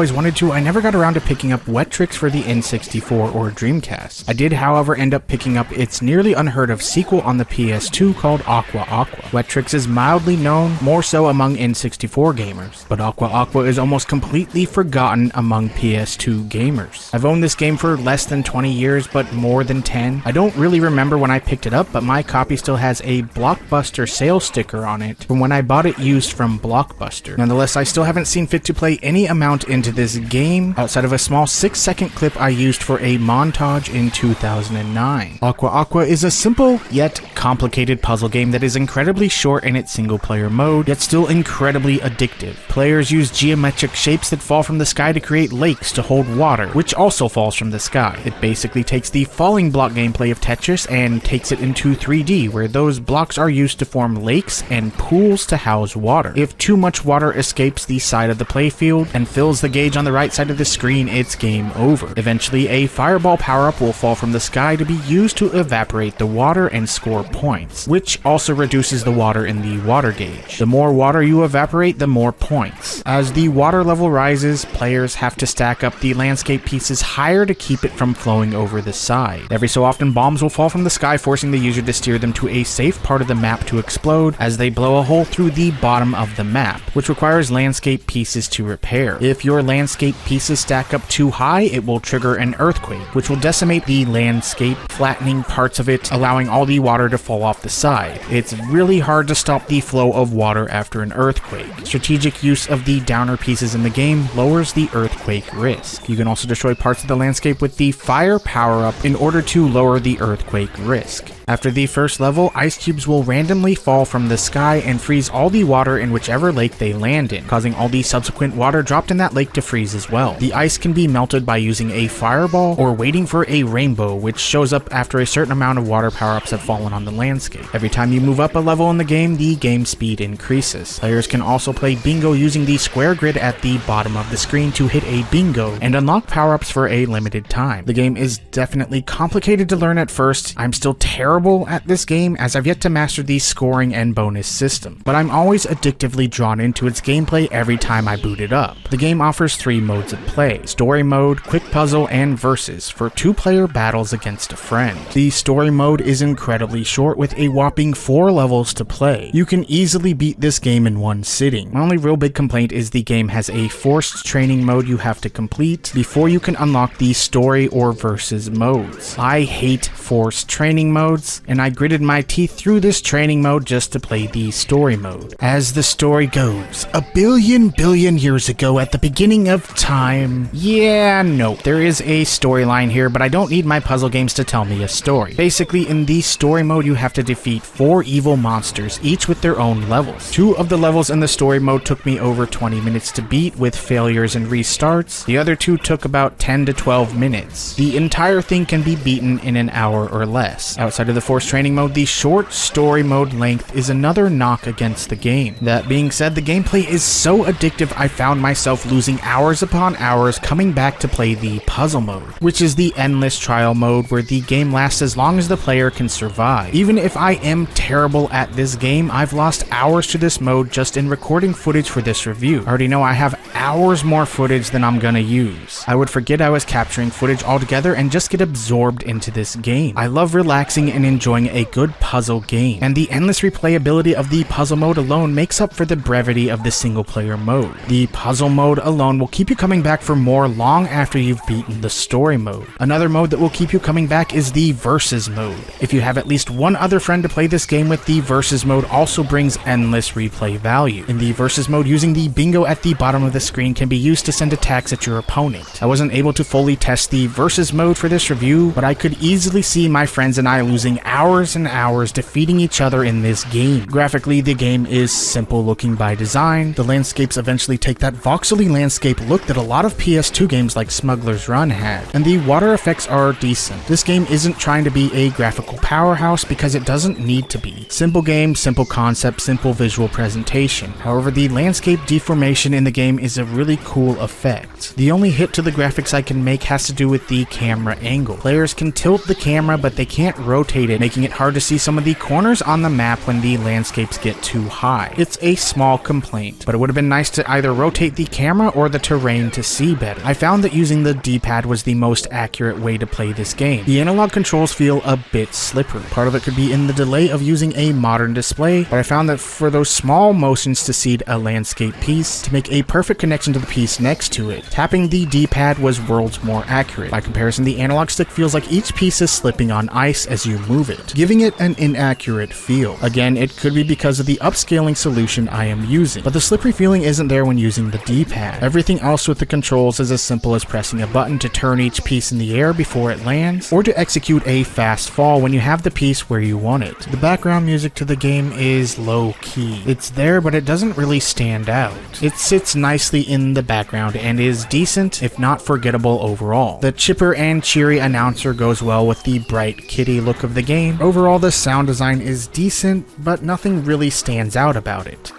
always wanted to, I never got around to picking up Wettrix for the N64 or Dreamcast. I did, however, end up picking up its nearly unheard of sequel on the PS2 called Aqua Aqua. Wettrix is mildly known, more so among N64 gamers, but Aqua Aqua is almost completely forgotten among PS2 gamers. I've owned this game for less than 20 years, but more than 10. I don't really remember when I picked it up, but my copy still has a Blockbuster sales sticker on it from when I bought it used from Blockbuster. Nonetheless, I still haven't seen fit to play any amount into this game outside of a small 6-second clip I used for a montage in 2009. Aqua Aqua is a simple yet complicated puzzle game that is incredibly short in its single-player mode, yet still incredibly addictive. Players use geometric shapes that fall from the sky to create lakes to hold water, which also falls from the sky. It basically takes the falling block gameplay of Tetris and takes it into 3D, where those blocks are used to form lakes and pools to house water. If too much water escapes the side of the playfield and fills the gauge on the right side of the screen, it's game over. Eventually, a fireball power-up will fall from the sky to be used to evaporate the water and score points, which also reduces the water in the water gauge. The more water you evaporate, the more points. As the water level rises, players have to stack up the landscape pieces higher to keep it from flowing over the side. Every so often, bombs will fall from the sky, forcing the user to steer them to a safe part of the map to explode as they blow a hole through the bottom of the map, which requires landscape pieces to repair. If your landscape pieces stack up too high, it will trigger an earthquake, which will decimate the landscape, flattening parts of it, allowing all the water to fall off the side. It's really hard to stop the flow of water after an earthquake. Strategic use of the downer pieces in the game lowers the earthquake risk. You can also destroy parts of the landscape with the fire power-up in order to lower the earthquake risk. After the first level, ice cubes will randomly fall from the sky and freeze all the water in whichever lake they land in, causing all the subsequent water dropped in that lake to freeze as well. The ice can be melted by using a fireball or waiting for a rainbow, which shows up after a certain amount of water power-ups have fallen on the landscape. Every time you move up a level in the game speed increases. Players can also play bingo using the square grid at the bottom of the screen to hit a bingo and unlock power-ups for a limited time. The game is definitely complicated to learn at first. I'm still terrible at this game as I've yet to master the scoring and bonus system, but I'm always addictively drawn into its gameplay every time I boot it up. The game offers 3 modes of play: story mode, quick puzzle, and versus for 2-player battles against a friend. The story mode is incredibly short with a whopping 4 levels to play. You can easily beat this game in one sitting. My only real big complaint is the game has a forced training mode you have to complete before you can unlock the story or versus modes. I hate forced training modes, and I gritted my teeth through this training mode just to play the story mode. As the story goes, a billion years ago at the beginning of time. Yeah, no, there is a storyline here, but I don't need my puzzle games to tell me a story. Basically, in the story mode, you have to defeat 4 evil monsters, each with their own levels. 2 of the levels in the story mode took me over 20 minutes to beat with failures and restarts. The other 2 took about 10 to 12 minutes. The entire thing can be beaten in an hour or less. Outside of the forced training mode, the short story mode length is another knock against the game. That being said, the gameplay is so addictive I found myself losing hours upon hours coming back to play the puzzle mode, which is the endless trial mode where the game lasts as long as the player can survive. Even if I am terrible at this game, I've lost hours to this mode just in recording footage for this review. I already know I have hours more footage than I'm gonna use. I would forget I was capturing footage altogether and just get absorbed into this game. I love relaxing and enjoying a good puzzle game, and the endless replayability of the puzzle mode alone makes up for the brevity of the single player mode. The puzzle mode alone will keep you coming back for more long after you've beaten the story mode. Another mode that will keep you coming back is the versus mode. If you have at least one other friend to play this game with, the versus mode also brings endless replay value. In the versus mode, using the bingo at the bottom of the screen can be used to send attacks at your opponent. I wasn't able to fully test the versus mode for this review, but I could easily see my friends and I losing hours and hours defeating each other in this game. Graphically, the game is simple looking by design. The landscapes eventually take that voxely landscape look that a lot of PS2 games like Smuggler's Run had, and the water effects are decent. This game isn't trying to be a graphical powerhouse because it doesn't need to be. Simple game, simple concept, simple visual presentation. However, the landscape deformation in the game is a really cool effect. The only hit to the graphics I can make has to do with the camera angle. Players can tilt the camera, but they can't rotate it, making it hard to see some of the corners on the map when the landscapes get too high. It's a small complaint, but it would have been nice to either rotate the camera or the terrain to see better. I found that using the D-pad was the most accurate way to play this game. The analog controls feel a bit slippery. Part of it could be in the delay of using a modern display, but I found that for those small motions to seed a landscape piece, to make a perfect connection to the piece next to it, tapping the D-pad was worlds more accurate. By comparison, the analog stick feels like each piece is slipping on ice as you move it, giving it an inaccurate feel. Again, it could be because of the upscaling solution I am using, but the slippery feeling isn't there when using the D-pad. Everything else with the controls is as simple as pressing a button to turn each piece in the air before it lands, or to execute a fast fall when you have the piece where you want it. The background music to the game is low-key. It's there, but it doesn't really stand out. It sits nicely in the background and is decent, if not forgettable overall. The chipper and cheery announcer goes well with the bright kitty look of the game. Overall, the sound design is decent, but nothing really stands out about it.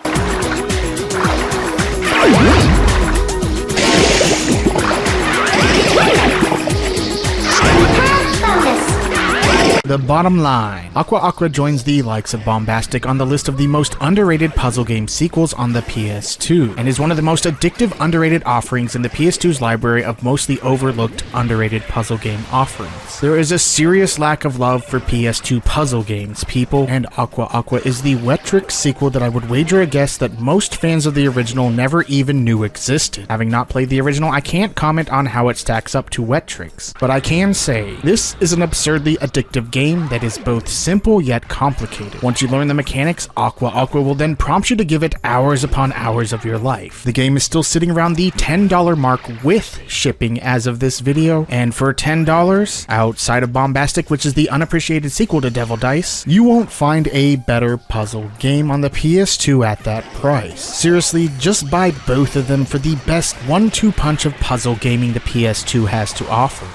The bottom line. Aqua Aqua joins the likes of Bombastic on the list of the most underrated puzzle game sequels on the PS2, and is one of the most addictive underrated offerings in the PS2's library of mostly overlooked underrated puzzle game offerings. There is a serious lack of love for PS2 puzzle games, people, and Aqua Aqua is the Wettrix sequel that I would wager a guess that most fans of the original never even knew existed. Having not played the original, I can't comment on how it stacks up to Wettrix, but I can say this is an absurdly addictive game that is both simple yet complicated. Once you learn the mechanics, Aqua Aqua will then prompt you to give it hours upon hours of your life. The game is still sitting around the $10 mark with shipping as of this video, and for $10, outside of Bombastic, which is the unappreciated sequel to Devil Dice, you won't find a better puzzle game on the PS2 at that price. Seriously, just buy both of them for the best 1-2 punch of puzzle gaming the PS2 has to offer.